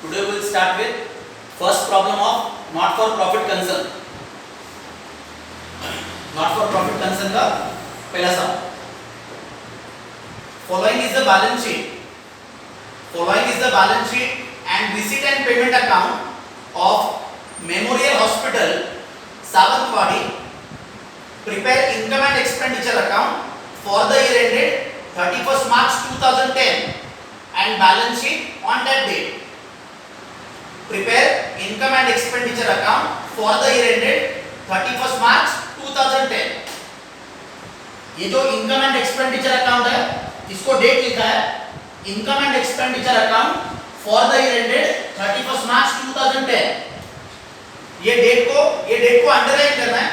Today we will start with first problem of not for profit concern. Not for profit concern का पहला सवाल. Following is the balance sheet. Following is the balance sheet and receipt and payment account of Memorial Hospital, Savantwadi. Prepare income and expenditure account for the year ended 31st March 2010 and balance sheet on that date. Prepare income and expenditure account for the year ended 31st March 2010. ये जो income and expenditure account है, इसको date लिखा है income and expenditure account for the year ended 31st March 2010. ये date को underline करना है.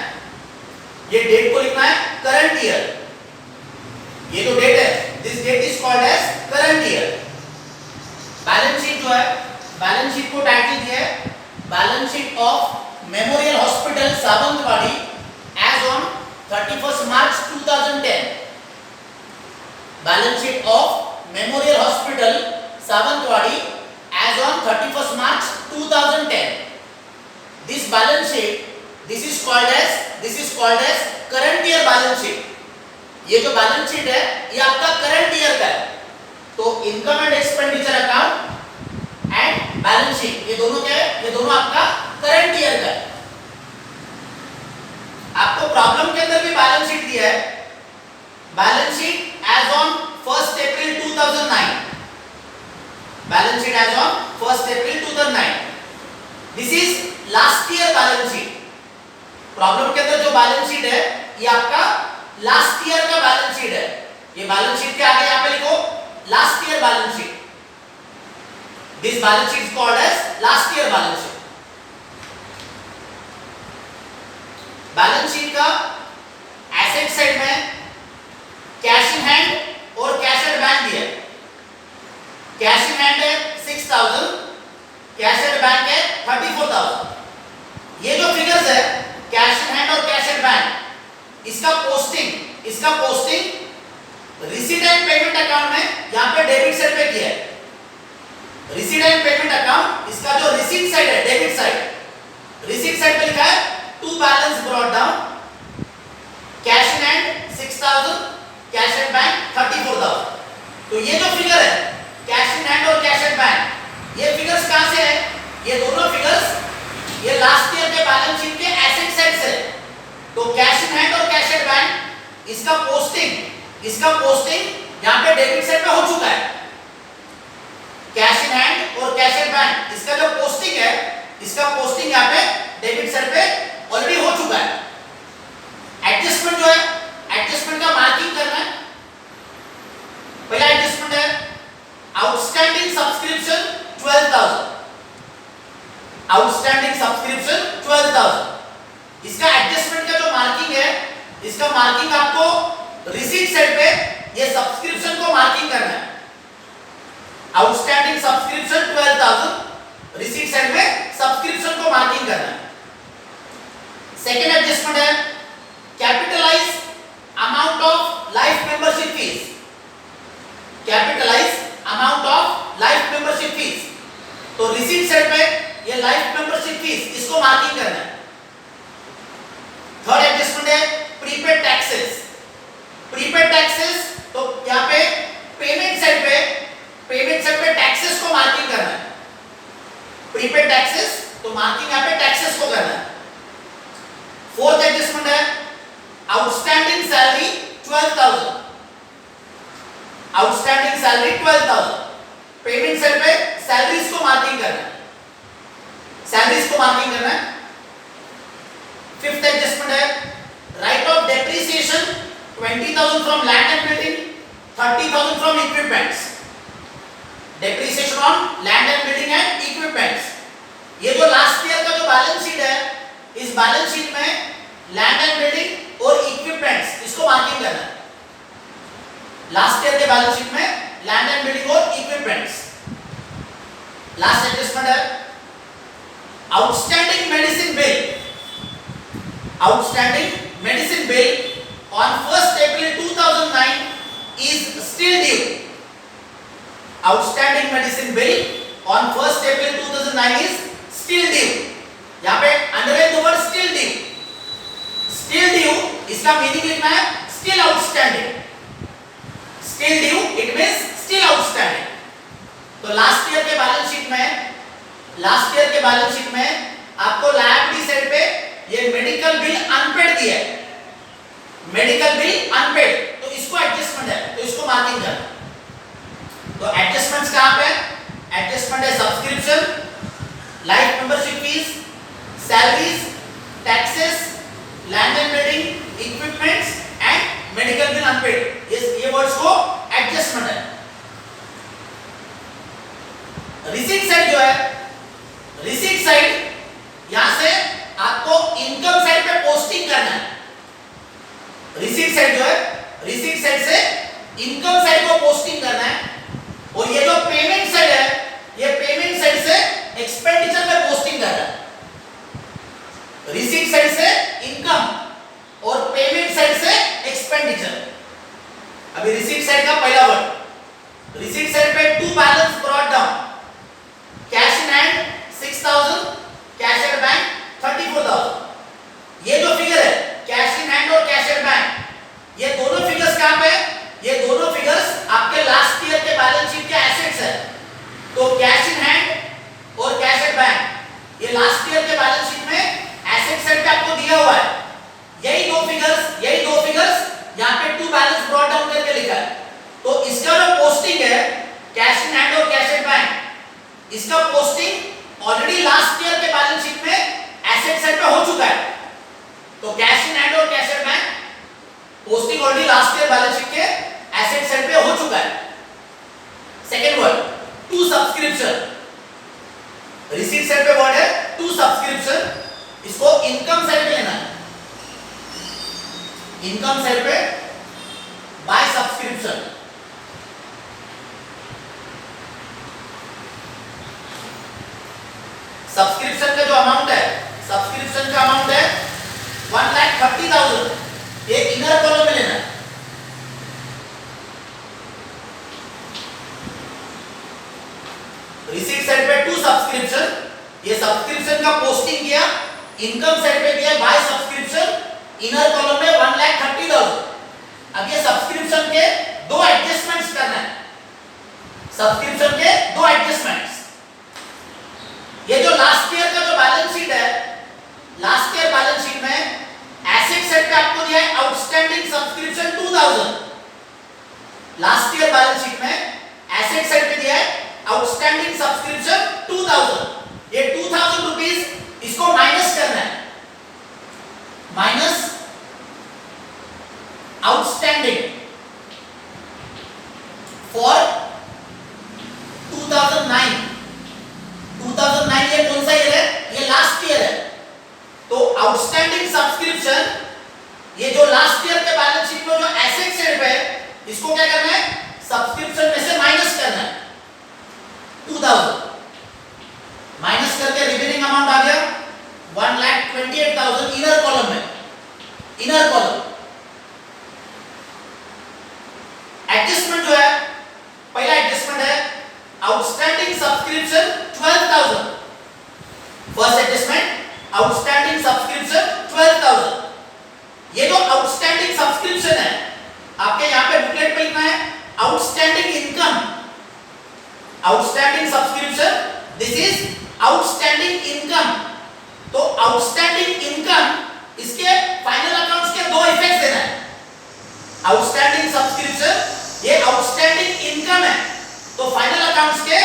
ये डेट को लिखना है करंट ईयर. ये जो डेट है, this date is called as current year. Balance sheet जो है, बैलेंस शीट को टाइटल दिया है balance sheet of Memorial Hospital Sawantwadi as on 31st March 2010. Balance sheet of Memorial Hospital Sawantwadi as on 31st March 2010. This balance sheet, this is called as current year balance sheet. ये जो balance sheet है, ये आपका current year का है. तो income and expenditure account and balance sheet, ये दोनों क्या है? ये दोनों आपका करंट ईयर का है. आपको प्रॉब्लम के अंदर भी बैलेंस शीट दिया है. Balance sheet as on 1st April 2009. Balance sheet as on 1st April 2009. This is last year balance sheet. Problem के अंदर जो बैलेंस शीट है, ये आपका लास्ट ईयर का बैलेंस शीट है. ये बैलेंस शीट के आगे यहां पे लिखो last year balance sheet. This balance sheet is called as last year balance sheet. Balance sheet का एसेट साइड में कैश इन हैंड और कैश एट बैंक दिया है. कैश इन हैंड है 6000, कैश एट बैंक है 34000. ये जो फिगर्स है कैश इन हैंड और कैश एट बैंक, इसका posting receipt and payment account में यहां पे डेबिट साइड पे किया है. रिसीट एंड पेमेंट अकाउंट, इसका जो रिसीट साइड है, डेबिट साइड, रिसीट साइड पे लिखा है to balance brought down. Cash in hand 6000, cash at bank 34000. तो ये जो फिगर है कैश इन हैंड और कैश एट बैंक, ये फिगर्स कहां से है? ये दोनों फिगर्स ये लास्ट ईयर के बैलेंस शीट के एसेट साइड से. तो कैश इन हैंड और कैश एट बैंक, इसका पोस्टिंग यहां पे डेबिट साइड पे हो चुका है. कैश इन हैंड और कैश एट बैंक, इसका जो पोस्टिंग है, इसका पोस्टिंग यहां पे डेबिट साइड पे ऑलरेडी हो चुका है. एडजस्टमेंट जो है, एडजस्टमेंट का मार्किंग करना है. पहला एडजस्टमेंट है आउटस्टैंडिंग सब्सक्रिप्शन 12000. Outstanding subscription 12000. इसका एडजस्टमेंट का जो मार्किंग है, इसका मार्किंग आपको रिसीट साइड पे ये सब्सक्रिप्शन को मार्किंग करना है. आउटस्टैंडिंग सब्सक्रिप्शन 12000, रिसीट साइड में सब्सक्रिप्शन को मार्किंग करना है. सेकंड एडजस्टमेंट है capitalize amount of life membership fees. Capitalize amount of life membership fees. तो रिसीट साइड पे ये लाइफ मेंबरशिप फीस, इसको मार्किंग करना है. थर्ड एडजस्टमेंट है प्रीपेड टैक्सेस. प्रीपेड टैक्सेस, तो यहां पे पेमेंट साइड पे टैक्सेस को मार्किंग करना है. प्रीपेड टैक्सेस, तो मार्किंग यहां पे टैक्सेस को करना है. फोर्थ एडजस्टमेंट है outstanding salary 12000. Outstanding salary 12000, payment side पे सैलरीज को मार्किंग करना है. सैलरीज को मार्किंग करना है. फिफ्थ एडजस्टमेंट है right of depreciation 20000 from land and building, 30000 from equipments. Depreciation on land and building and equipments. ये जो लास्ट ईयर का जो बैलेंस शीट है, इस बैलेंस शीट में लैंड एंड बिल्डिंग और इक्विपमेंट्स, इसको मार्किंग करना है. लास्ट ईयर के बैलेंस शीट में लैंड एंड बिल्डिंग और इक्विपमेंट्स. लास्ट एडजस्टमेंट है outstanding medicine bill. Outstanding medicine bill on 1st April 2009 is still due. Outstanding medicine bill on 1st April 2009 is still due. यहाँ पे underline the word still due. Still due इसका meaning लिखना है still outstanding. Still due it means still outstanding. तो last year के balance sheet में आपको liability side पे ये मेडिकल बिल अनपेड दिया है, मेडिकल बिल अनपेड, तो इसको एडजस्टमेंट है, तो इसको मार्किंग करना। तो एडजस्टमेंट्स कहां पे? एडजस्टमेंट है subscription, life membership fees, salaries, taxes, land and building, equipments and medical bill unpaid. ये वर्ड्स को एडजस्टमेंट है। रिसीट साइड जो है, रिसीट साइड यहां से आपको इनकम साइड पे पोस्टिंग करना है। रिसीट साइड जो है, रिसीट साइड से इनकम साइड को पोस्टिंग करना है, और ये जो पेमेंट साइड है, ये पेमेंट साइड से एक्सपेंडिचर में पोस्टिंग करना है। रिसीट साइड से इनकम और पेमेंट साइड से एक्सपेंडिचर। अभी रिसीट साइड का पहला वर्ड, रिसीट साइड पे to balance brought down, cash in hand 6000, cash at bank 34,000। ये जो फिगर है कैश इन हैंड और कैश एट बैंक, ये दोनों फिगर्स कहां पे? ये दोनों फिगर्स आपके लास्ट ईयर के बैलेंस शीट के एसेट्स है। तो कैश इन हैंड और कैश एट बैंक ये लास्ट ईयर के बैलेंस शीट में एसेट साइड पे आपको दिया हुआ है। यही दो फिगर्स यहां पे टू बैलेंस ब्रॉट डाउन करके लिखा है। तो इसका जो पोस्टिंग है कैश इन हैंड और कैश एट बैंक, इसका पोस्टिंग ऑलरेडी लास्ट ईयर के बैलेंस शीट में एसेट साइड पे हो चुका है। तो कैश इन हैंड और cash at bank posting already last year balance sheet के एसेट साइड पे हो चुका है। Second word to subscription, receipt side पे वर्ड है टू सब्सक्रिप्शन, इसको इनकम साइड पे लेना है। इनकम साइड पे बाय सब्सक्रिप्शन। सब्सक्रिप्शन का जो अमाउंट है, सब्सक्रिप्शन का अमाउंट है 1,30,000, ये इनर कॉलम में लेना है। रिसीट साइड पे टू सब्सक्रिप्शन, ये सब्सक्रिप्शन का पोस्टिंग किया, इनकम साइड पे किया बाय सब्सक्रिप्शन, इनर कॉलम में 1,30,000। अब ये सब्सक्रिप्शन के दो एडजस्टमेंट्स करना है, सब्सक्रिप्शन के दो एडजस्टमेंट्स। ये जो लास्ट ईयर का जो बैलेंस शीट है, लास्ट ईयर बैलेंस शीट में एसेट साइड पे आपको दिया है outstanding subscription 2000। Last year balance sheet में एसेट साइड पे दिया है आउटस्टैंडिंग सब्सक्रिप्शन 2000। ये 2000 रुपीस इसको माइनस करना है, माइनस आउटस्टैंडिंग फॉर 2009। 2009 ये कौन सा ईयर है? ये लास्ट ईयर है। तो आउटस्टैंडिंग सब्सक्रिप्शन, ये जो लास्ट ईयर के बैलेंस शीट में जो एसेट साइड पे है, इसको क्या करना है? सब्सक्रिप्शन में से माइनस करना है 2000। माइनस करके रिमेनिंग अमाउंट आ गया 1,28,000 इनर कॉलम में, इनर कॉलम। एडजस्टमेंट जो है, पहला एडजस्टमेंट है outstanding subscription 12,000। First adjustment outstanding subscription 12,000। ये जो आउटस्टैंडिंग सब्सक्रिप्शन है, आपके यहां पे बुकलेट पे लिखना है outstanding income. Outstanding subscription, this is outstanding income. तो आउटस्टैंडिंग इनकम, इसके फाइनल अकाउंट्स के दो इफेक्ट्स देना है। आउटस्टैंडिंग सब्सक्रिप्शन, ये आउटस्टैंडिंग इनकम है, तो फाइनल अकाउंट्स के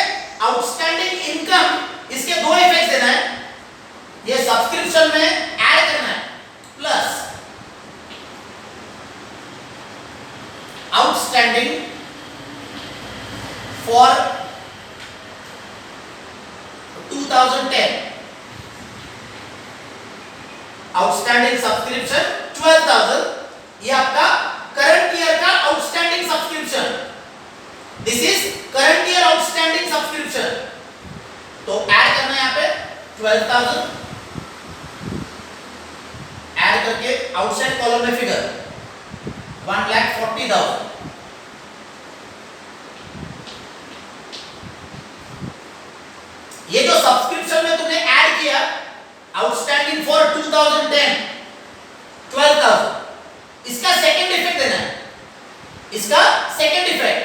आउटस्टैंडिंग इनकम, इसके दो इफेक्ट्स देना है। ये सब्सक्रिप्शन में ऐड करना है, plus outstanding for 2010। Outstanding subscription 12,000, ये आपका करंट ईयर का outstanding subscription. This is current year outstanding subscription. तो ऐड करना है यहां पे 12,000, ऐड करके आउटसाइड कॉलम में फिगर 1,40,000। ये जो सब्सक्रिप्शन आउटस्टैंडिंग फॉर 2010 12,000. इसका सेकंड इफेक्ट देना है. इसका second effect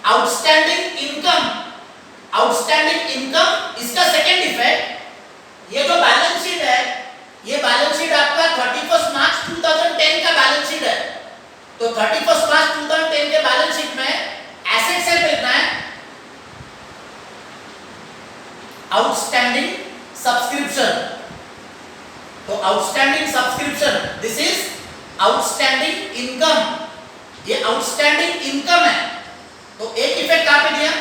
outstanding income. Outstanding income इसका सेकंड इफेक्ट. ये जो बैलेंस शीट है, ये बैलेंस शीट आपका 31 मार्च 2010 का बैलेंस शीट है. तो 31 मार्च 2010 के बैलेंस शीट में एसेट साइड पे लिखना है आउटस्टैंडिंग सब्सक्रिप्शन. तो outstanding subscription, this is outstanding income. ये आउटस्टैंडिंग इनकम है. तो एक इफेक्ट कहां पे दिया?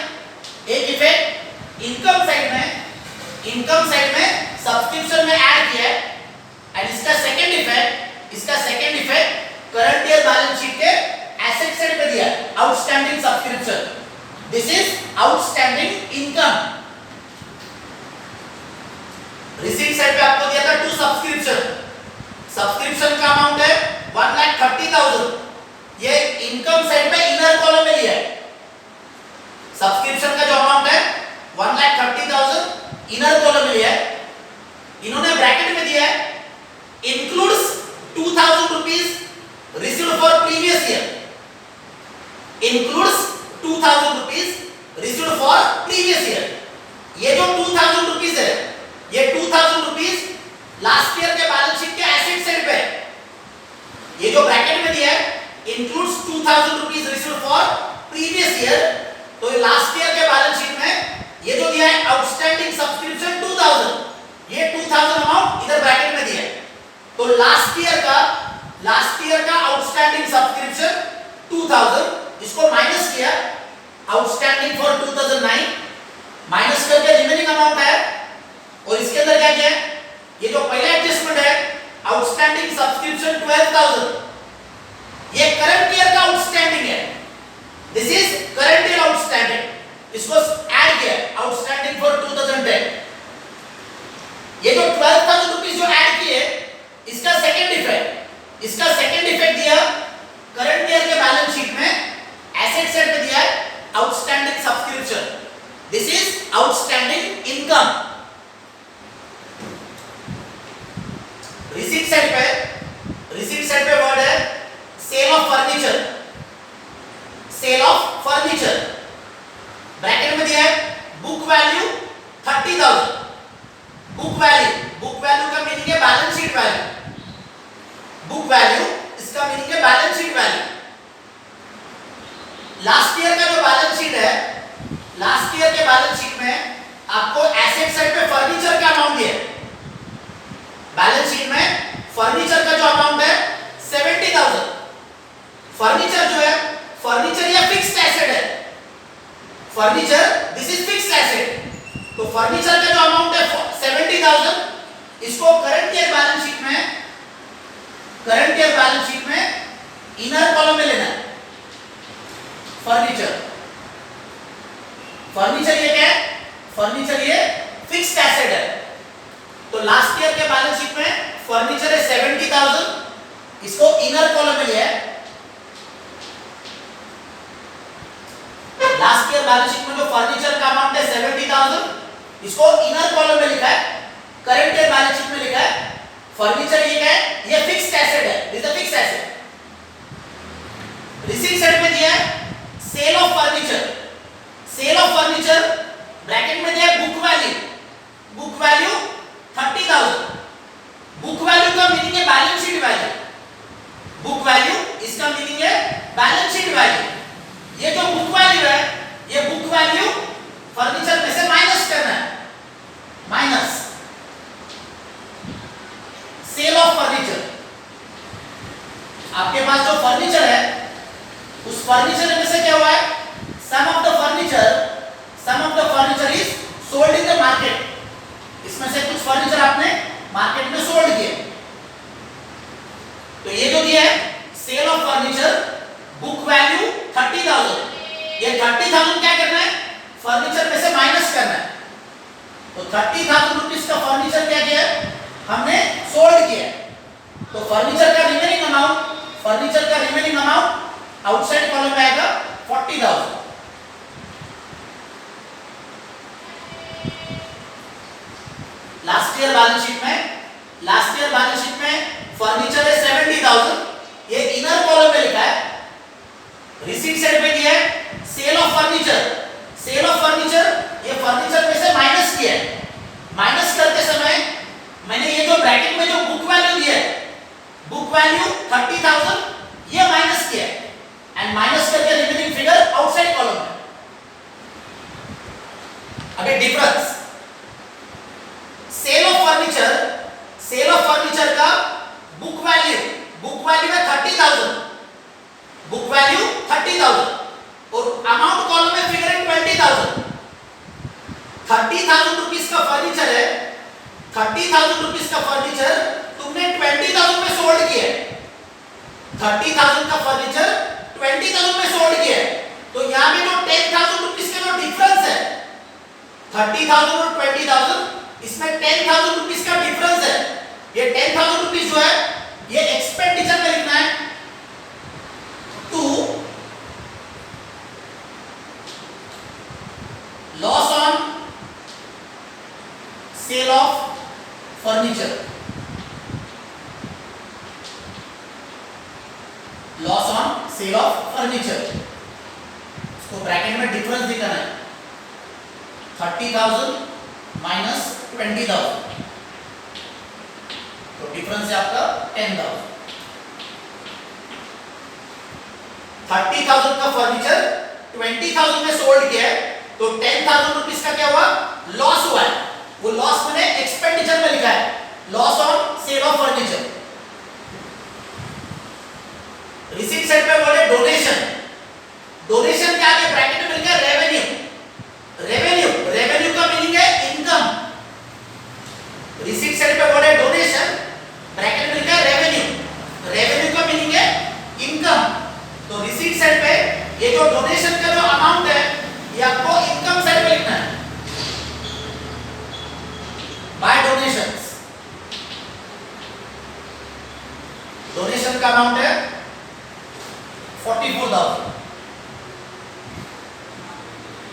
एक इफेक्ट इनकम साइड में सब्सक्रिप्शन में ऐड किया है. एंड इसका second effect current year balance sheet के एसेट साइड पे दिया outstanding subscription. This is outstanding income. Receipt side पे आपको दिया था टू सब्सक्रिप्शन का अमाउंट है 1,30,000. ये इनकम साइड पे इनर कॉलम में लिया है. सब्सक्रिप्शन का जो अमाउंट है 1,30,000 इनर कॉलम में लिया है. इन्होंने ब्रैकेट में दिया है includes 2,000 rupees received for previous year. Includes 2,000 rupees received for previous year. ये जो 2,000 रुपीस है, ये 2,000 रुपीस लास्ट ईयर के बैलेंस शीट के एसेट साइड पे. ये जो ब्रैकेट में दिया है includes 2,000 rupees received for previous year. तो लास्ट ईयर के बैलेंस शीट में ये जो दिया है आउटस्टैंडिंग सब्सक्रिप्शन 2,000, ये 2,000 अमाउंट इधर ब्रैकेट में दिया है. तो लास्ट ईयर का आउटस्टैंडिंग सब्सक्रिप्शन 2,000, इसको माइनस किया आउटस्टैंडिंग फॉर 2009, माइनस करके रिमेनिंग अमाउंट है. और इसके अंदर क्या किया है? ये जो पहला एडजस्टमेंट है आउटस्टैंडिंग सब्सक्रिप्शन 12,000, ये करंट ईयर का आउटस्टैंडिंग है. This is current year outstanding. इसको ऐड किया आउटस्टैंडिंग फॉर 2010. ये जो 12,000 रुपीस जो ऐड किए, इसका सेकंड इफेक्ट दिया करंट ईयर के बैलेंस शीट में एसेट साइड पे दिया है outstanding subscription. This is outstanding income. Receipt side पे वर्ड है सेल ऑफ फर्नीचर. ब्रैकेट में दिया है बुक वैल्यू 30,000. बुक वैल्यू का मीनिंग है balance sheet value. Book value इसका मीनिंग है balance sheet value. Last year का जो बैलेंस शीट है, लास्ट ईयर के बैलेंस शीट में आपको एसेट साइड पे फर्नीचर का अमाउंट दिया है. बैलेंस शीट में फर्नीचर का जो अमाउंट है 70,000. फर्नीचर जो है, फर्नीचर या फिक्स्ड एसेट है. Furniture this is fixed asset. तो फर्नीचर का जो अमाउंट है 70,000, इसको करंट ईयर बैलेंस शीट में इनर कॉलम में लेना है. फर्नीचर ये क्या है? फर्नीचर ये फिक्स्ड एसेट है. तो लास्ट ईयर के बैलेंस शीट में फर्नीचर है 70,000, इसको इनर कॉलम में लिया है. लास्ट ईयर बैलेंस शीट में जो फर्नीचर का अमाउंट है 70,000, इसको इनर कॉलम में लिखा है. करंट ईयर बैलेंस शीट में लिखा है फर्नीचर ये क्या है? ये फिक्स्ड एसेट है. This is fixed asset. Receipt side में दिया है सेल ऑफ फर्नीचर. ब्रैकेट में दिया है बुक वैल्यू 30,000. बुक वैल्यू का मीनिंग है balance sheet value. Book value इसका मीनिंग है बैलेंस शीट वैल्यू. ये जो बुक वैल्यू है, ये बुक वैल्यू फर्नीचर में से माइनस करना है. Minus cell of furniture. आपके पास जो फर्नीचर है, उस फर्नीचर में से क्या हुआ है? Some of the furniture is sold in the market. इसमें से कुछ फर्नीचर आपने मार्केट में सोल्ड किए. तो ये जो दिया है sale of furniture, book value 30,000. ये 30,000 क्या करना है? फर्नीचर में से माइनस करना है. तो 30,000 रुपीस का फर्नीचर क्या किया है? हमने सोल्ड किया. तो फर्नीचर का रिमेनिंग अमाउंट आउटसाइड कॉलम में आएगा 40,000. Last last year balance sheet में फर्नीचर है 70,000, ये इनर कॉलम में लिखा है। रिसीट साइड पे दिया है सेल ऑफ फर्नीचर, ये फर्नीचर में से माइनस किया है। माइनस करते समय मैंने ये जो ब्रैकेट में जो बुक वैल्यू दिया है, बुक वैल्यू 30,000 ये माइनस किया है एंड माइनस करके रिमेनिंग फिगर आउटसाइड कॉलम में। अभी डिफरेंस, सेल ऑफ फर्नीचर का बुक वैल्यू है 30,000, बुक वैल्यू 30,000 और अमाउंट कॉलम में फिगर है 20,000। 30,000 रुपीस का फर्नीचर है, 30,000 रुपीस का फर्नीचर तुमने 20,000 में सोल्ड किया है। 30,000 का फर्नीचर 20,000 में सोल्ड किया है, तो यहां पे जो 10,000 रुपीस का जो डिफरेंस है, 30,000 और 20,000, इसमें 10,000 रुपीस का डिफरेंस है। ये 10,000 रुपीस जो है ये एक्सपेंडिचर में लिखना है to loss on sale of furniture, loss on sale of furniture. इसको ब्रैकेट में डिफरेंस दिखाना है, 30,000 माइनस 20,000, तो डिफरेंस है आपका 10,000। 30,000 का फर्नीचर 20,000 में सोल्ड किया है, तो 10,000 रुपीस का क्या हुआ, लॉस हुआ है। वो लॉस मैंने एक्सपेंडिचर में लिखा है, loss on sale of furniture. Receipt side पे बोले डोनेशन के आगे ब्रैकेट में लिखा है रेवेन्यू का मीनिंग है इनकम। रिसीट साइड पे बोले डोनेशन, ब्रैकेट में लिखा है रेवेन्यू का मीनिंग है इनकम। तो रिसीट साइड पे ये जो डोनेशन का जो अमाउंट है ये आपको इनकम साइड पे लिखना है, बाय डोनेशंस। डोनेशन का अमाउंट है 44,000।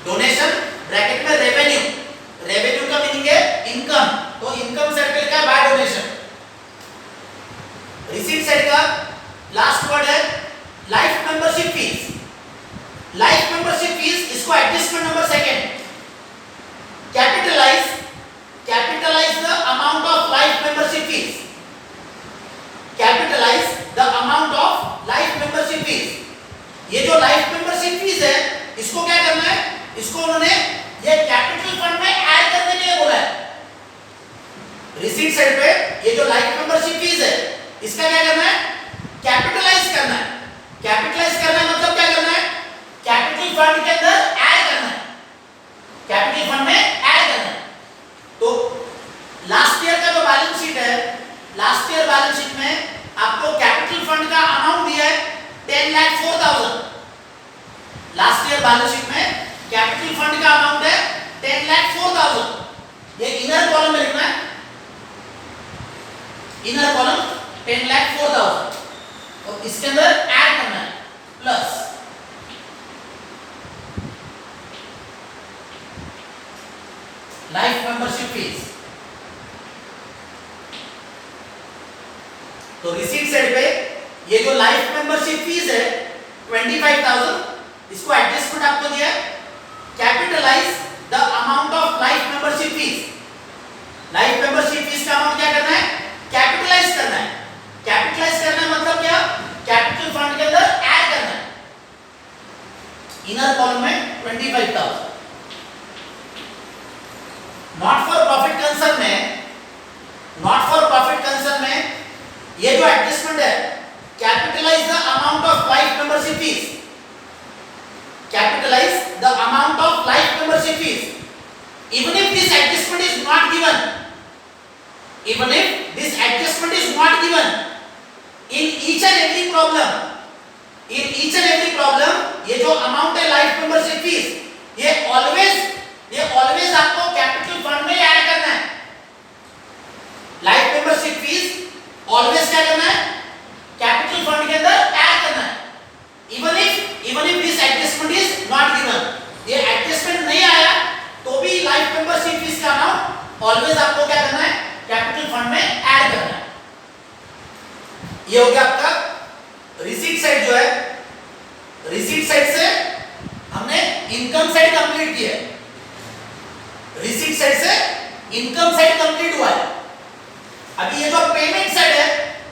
डोनेशन ब्रैकेट में रेवेन्यू का मीनिंग है इनकम, तो इनकम साइड पे लिखा है बाय डोनेशन। रिसीट साइड का लास्ट वर्ड है लाइफ मेंबरशिप फीस। इसको adjustment number second, capitalize the amount of life membership fees. ये जो लाइफ मेंबरशिप फीस है इसको क्या करना है, इसको उन्होंने ये कैपिटल फंड में ऐड करने के लिए बोला है। रिसीट साइड पे ये जो लाइफ मेंबरशिप फीस है इसका क्या करना है, कैपिटलाइज करना है। कैपिटलाइज करना मतलब क्या करना है, कैपिटल फंड के अंदर ऐड करना है, कैपिटल फंड में ऐड करना है। तो लास्ट ईयर का जो बैलेंस शीट है, लास्ट ईयर बैलेंस शीट में आपको कैपिटल फंड का अमाउंट दिया है 10,04,000। लास्ट ईयर बैलेंस शीट में कैपिटल फंड का अमाउंट है 10,04,000। ये इनर कॉलम में लिखना है, इनर कॉलम 10,04,000 और इसके अंदर ऐड करना है प्लस लाइफ मेंबरशिप फीस। तो रिसीट साइड पे ये जो लाइफ मेंबरशिप फीस है 25,000, इसको एडजस्टमेंट आपको दिया है, capitalize the amount of life membership fees. Life membership fees का अमाउंट क्या करना है, कैपिटलाइज करना है। कैपिटलाइज करना है मतलब क्या, कैपिटल फंड के अंदर ऐड करना है। इनर कॉलम में 25,000। नॉट फॉर प्रॉफिट कंसर्न में ये जो एडजस्टमेंट है, capitalize the amount of life membership fees. Capitalize the amount of life membership fees. Even if this adjustment is not given, in each and every problem, ये जो amount है life membership fees, ये always आपको capital fund में add करना है। Life membership fees always क्या करना है, capital fund के अंदर ऐड करना है। Even if this adjustment is not given, ये एडजस्टमेंट नहीं आया तो भी लाइफ मेंबरशिप फीस का अमाउंट ऑलवेज आपको क्या करना है, ये हो गया आपका रिसीट साइड जो है, रिसीट साइड से हमने इनकम साइड कंप्लीट किया है, रिसीट साइड से इनकम साइड कंप्लीट हुआ है। अभी ये जो पेमेंट साइड है,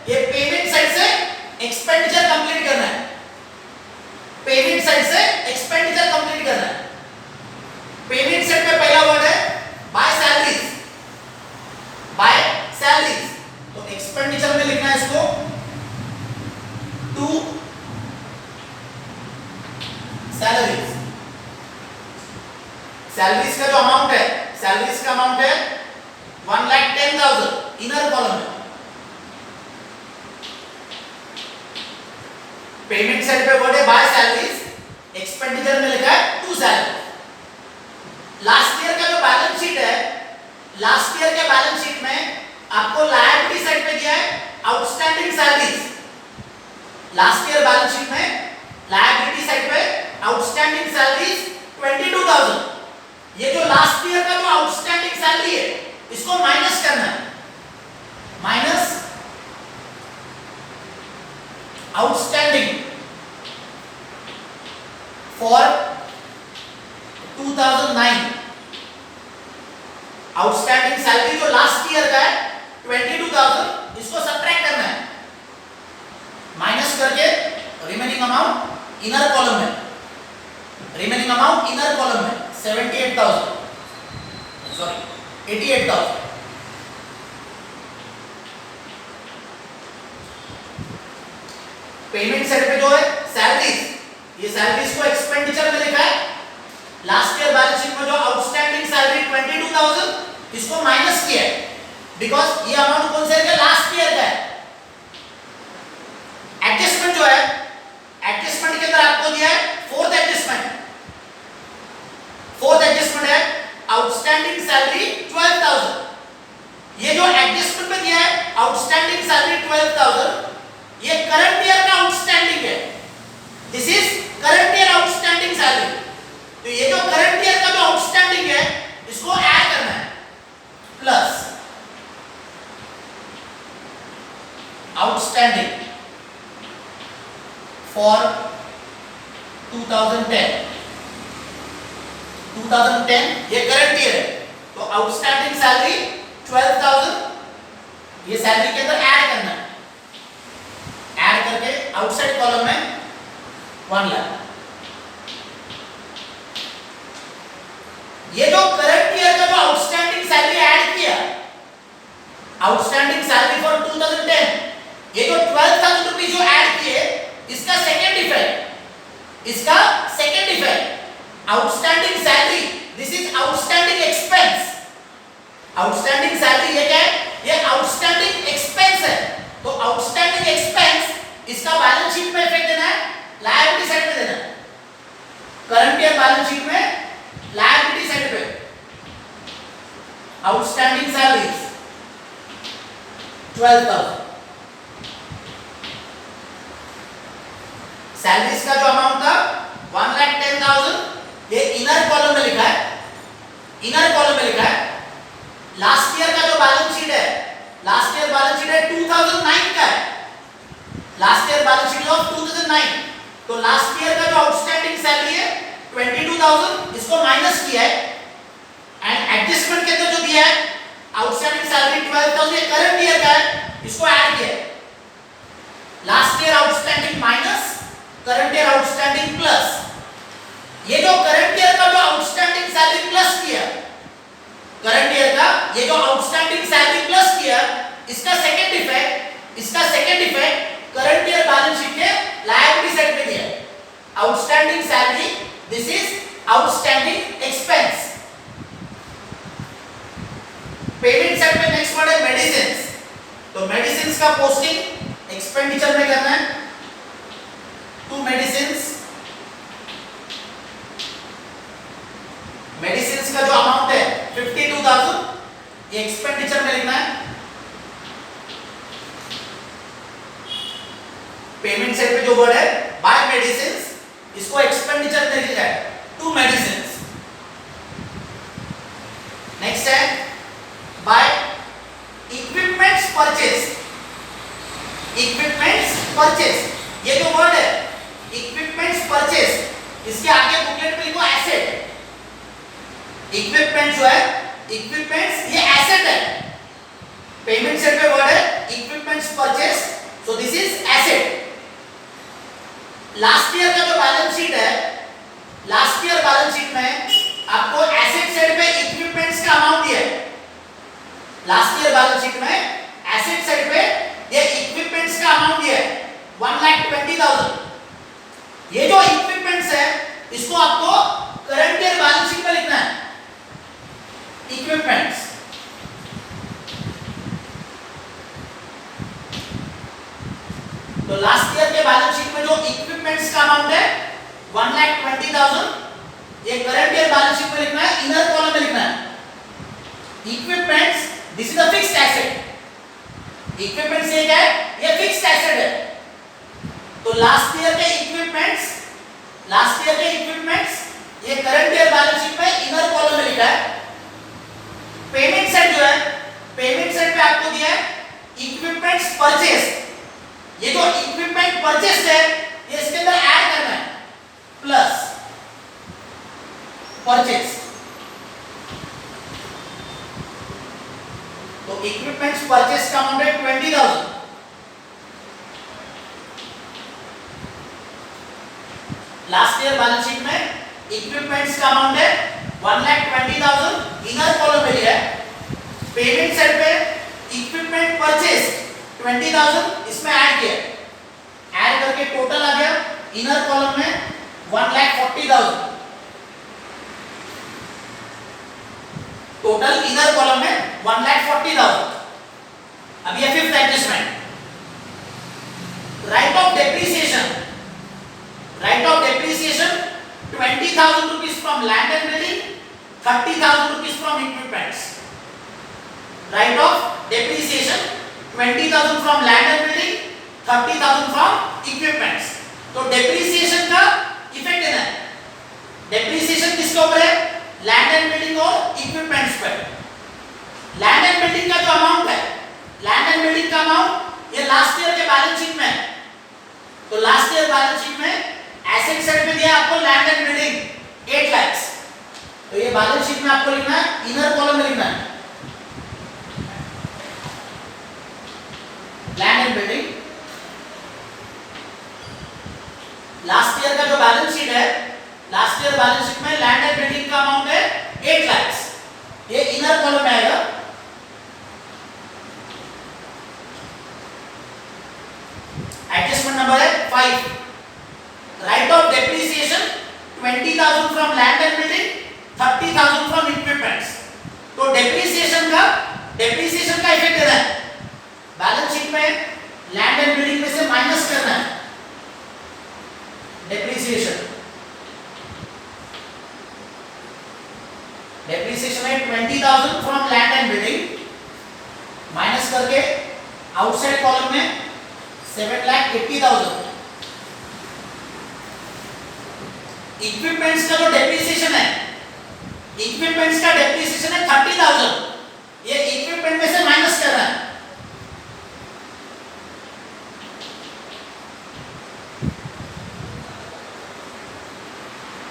ये पेमेंट साइड से एक्सपेंडिचर कंप्लीट करना है, पेमेंट साइड से एक्सपेंडिचर कंप्लीट करना है। पेमेंट साइड पे पहला वर्ड है बाय सैलरीज, बाय सैलरीज, तो एक्सपेंडिचर में लिखना है इसको टू सैलरीज। सैलरीज का जो अमाउंट है, सैलरीज का अमाउंट है 1,10,000 इनर कॉलम में। पेमेंट साइड पे वर्ड है बाय सैलरीज, एक्सपेंडिचर में लिखा है टू सैलरी। लास्ट ईयर का जो बैलेंस शीट है, लास्ट ईयर के बैलेंस शीट में आपको लायबिलिटी साइड पे दिया है outstanding salaries. Last year balance sheet में लायबिलिटी साइड पे आउटस्टैंडिंग सैलरीज 22,000। ये जो लास्ट ईयर का जो आउटस्टैंडिंग सैलरी है, इसको माइनस करना है, minus outstanding for 2009। Outstanding salary जो लास्ट ईयर का है 22,000, इसको सब्ट्रैक्ट करना है, माइनस करके रिमेनिंग अमाउंट इनर कॉलम में, रिमेनिंग अमाउंट इनर कॉलम में 78,000, सॉरी 88,000। पेमेंट साइड पे जो है सैलरीज, ये सैलरीज को एक्सपेंडिचर में लिखा है। लास्ट ईयर बैलेंस शीट में जो आउटस्टैंडिंग सैलरी 22,000, इसको माइनस किया है, बिकॉज ये अमाउंट कौन से लास्ट ईयर का है। एडजस्टमेंट जो है, एडजस्टमेंट के अंदर आपको दिया है फोर्थ एडजस्टमेंट, फोर्थ एडजस्टमेंट है आउटस्टैंडिंग सैलरी 12,000। ये जो एडजस्टमेंट में दिया है आउटस्टैंडिंग सैलरी 12,000, ये करंट ईयर का आउटस्टैंडिंग है, this is current year outstanding salary. तो ये जो करंट ईयर का जो आउटस्टैंडिंग है, इसको ऐड करना है, प्लस आउटस्टैंडिंग फॉर 2010। 2010 ये करंट ईयर है, तो आउटस्टैंडिंग सैलरी 12,000, ये सैलरी के अंदर ऐड करना है, ऐड करके आउटसाइड कॉलम में 1 लाख। ये जो करंट ईयर का जो आउटस्टैंडिंग सैलरी ऐड किया, आउटस्टैंडिंग सैलरी फॉर 2010, ये जो 12,000 रुपीस जो ऐड किए, इसका सेकेंड इफेक्ट, इसका second effect outstanding salary, this is outstanding expense. Outstanding salary ये क्या है, ये आउटस्टैंडिंग एक्सपेंस है, तो आउटस्टैंडिंग एक्सपेंस इसका बैलेंस शीट में इफेक्ट देना है, लायबिलिटी साइड पे देना है। करंट ईयर बैलेंस शीट में लायबिलिटी साइड पे आउटस्टैंडिंग सैलरीज 12,000। सैलरीज का जो अमाउंट था 1,10,000, ये इनर कॉलम में लिखा है, इनर कॉलम में लिखा है। लास्ट ईयर का जो बैलेंस शीट है, लास्ट ईयर बैलेंस शीट है 2009 का है, last year balance sheet of 2009, तो लास्ट ईयर का जो आउटस्टैंडिंग सैलरी है 22,000, इसको माइनस किया है, एंड एडजस्टमेंट के अंदर जो दिया है आउटस्टैंडिंग सैलरी 12,000, ये करंट ईयर का है, इसको ऐड किया है। Last year outstanding minus current year outstanding plus. ये जो करंट ईयर का जो आउटस्टैंडिंग सैलरी प्लस किया, करंट ईयर का ये जो आउटस्टैंडिंग सैलरी प्लस किया, इसका सेकंड इफेक्ट, इसका second effect current year balance sheet के लायबिलिटी साइड पे दिया है, outstanding salary, this is outstanding expense. Payment side पे नेक्स्ट वर्ड है मेडिसिन्स, तो मेडिसिन्स का पोस्टिंग एक्सपेंडिचर में करना है, टू मेडिसिन्स। मेडिसिन्स का जो अमाउंट है 52,000, ये एक्सपेंडिचर में लिखना है। पेमेंट साइड पे जो वर्ड है बाय मेडिसिन्स, इसको एक्सपेंडिचर में लिखा है, टू मेडिसिन्स। नेक्स्ट है by equipments purchase, equipment purchase, ये जो वर्ड है इक्विपमेंट्स परचेस, इसके आगे बुकलेट पे लिखो एसेट। इक्विपमेंट जो है, इक्विपमेंट्स ये एसेट है, पेमेंट साइड पे वर्ड है equipments purchase, so this is asset. Last year का जो बैलेंस शीट है, लास्ट ईयर बैलेंस शीट में आपको एसेट साइड पे इक्विपमेंट्स का अमाउंट दिया है। लास्ट ईयर बैलेंस शीट में एसेट साइड पे ये इक्विपमेंट्स का अमाउंट दिया है 1,20,000। ये जो इक्विपमेंट्स है इसको आपको करंट ईयर बैलेंस शीट में लिखना है, इक्विपमेंट्स। तो लास्ट ईयर के बैलेंस शीट में जो इक्विपमेंट्स का अमाउंट है 1,20,000, ये करंट ईयर बैलेंस शीट में लिखना है, इनर कॉलम में लिखना है equipments, this is a fixed asset. Equipments ये क्या है, ये फिक्स्ड एसेट है। तो लास्ट ईयर के इक्विपमेंट्स, लास्ट ईयर के इक्विपमेंट्स ये करंट ईयर बैलेंस शीट में इनर कॉलम में लिखा है। पेमेंट साइड जो है, पेमेंट साइड पे आपको दिया है इक्विपमेंट्स परचेस, ये जो इक्विपमेंट परचेस है ये इसके अंदर ऐड करना है प्लस परचेस। तो इक्विपमेंट्स परचेस का अमाउंट है 20,000। लास्ट ईयर बैलेंस शीट में इक्विपमेंट्स का अमाउंट है 1,20,000, इनर कॉलम में लिया है। पेमेंट साइड पे इक्विपमेंट परचेस 20,000 इसमें ऐड किया, ऐड करके टोटल आ गया इनर कॉलम में 1,40,000। टोटल इनर कॉलम में 1,40,000। अब ये fifth adjustment, right of depreciation. Right of depreciation 20,000 rupees from land and building, 30,000 rupees from equipments. Right of depreciation 20,000 from land and building, 30,000 from equipments. तो depreciation का effect देना है। Depreciation किसके ऊपर है, लैंड एंड बिल्डिंग और equipments पर। Land and building का जो अमाउंट है, लैंड एंड बिल्डिंग का अमाउंट ये लास्ट ईयर के बैलेंस शीट में है। तो लास्ट ईयर बैलेंस शीट में एसेट साइड पे दिया आपको लैंड एंड बिल्डिंग 8 लाख। तो ये बैलेंस शीट में आपको लिखना है, इनर कॉलम में लिखना है land and building. Last year का जो बैलेंस शीट है, लास्ट ईयर बैलेंस शीट में लैंड एंड बिल्डिंग का अमाउंट है 8 लाख, ये इनर कॉलम में आएगा। एडजस्टमेंट नंबर है 5, right of depreciation 20,000 from land and building, 30,000 from equipments. तो डेप्रिसिएशन का इफेक्ट देना है। बैलेंस शीट में लैंड एंड बिल्डिंग में से माइनस करना है डेप्रिसिएशन। डेप्रिसिएशन है 20,000 from land and building, minus करके आउटसाइड कॉलम में 7,80,000। इक्विपमेंट्स का जो डेप्रिसिएशन है, इक्विपमेंट्स का डेप्रिसिएशन है 30,000, ये इक्विपमेंट में से माइनस करना है।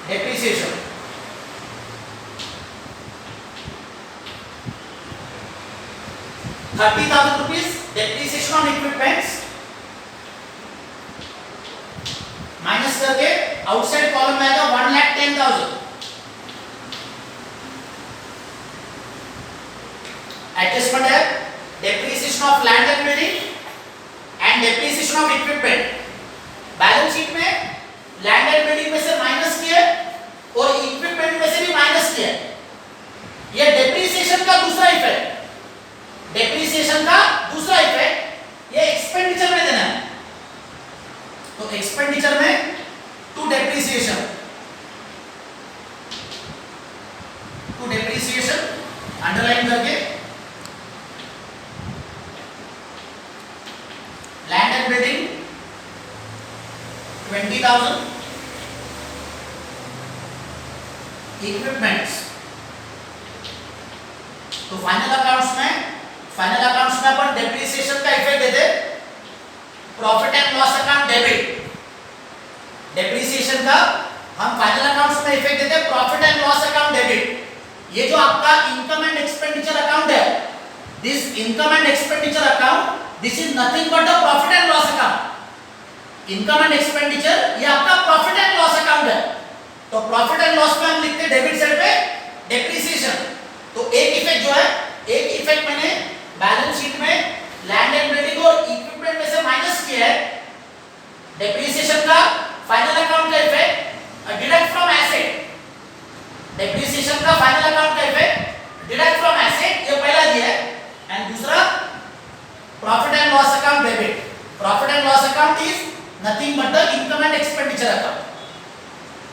Depreciation 30,000 rupees depreciation on equipments, minus करके आउटसाइड कॉलम में आएगा 1,10,000। एडजस्टमेंट है depreciation of land and building and depreciation of equipment. Balance sheet में लैंड एंड बिल्डिंग में से माइनस किया और इक्विपमेंट में से भी माइनस किया। ये डेप्रिसिएशन का दूसरा इफेक्ट, डेप्रिसिएशन का दूसरा इफेक्ट ये एक्सपेंडिचर में देना है। तो एक्सपेंडिचर में टू डेप्रिसिएशन अंडरलाइन करके लैंड एंड बिल्डिंग 20,000, इक्विपमेंट्स। तो फाइनल अकाउंट्स में अपन डेप्रिसिएशन का इफेक्ट देते profit and loss account debit, depreciation का हम फाइनल अकाउंट्स में इफेक्ट देते हैं profit and loss account debit. ये जो आपका इनकम एंड एक्सपेंडिचर अकाउंट है, this income and expenditure account, this is nothing but the profit and loss account. Income and expenditure ये आपका प्रॉफिट एंड लॉस अकाउंट है। तो प्रॉफिट एंड लॉस में हम लिखते हैं डेबिट साइड पे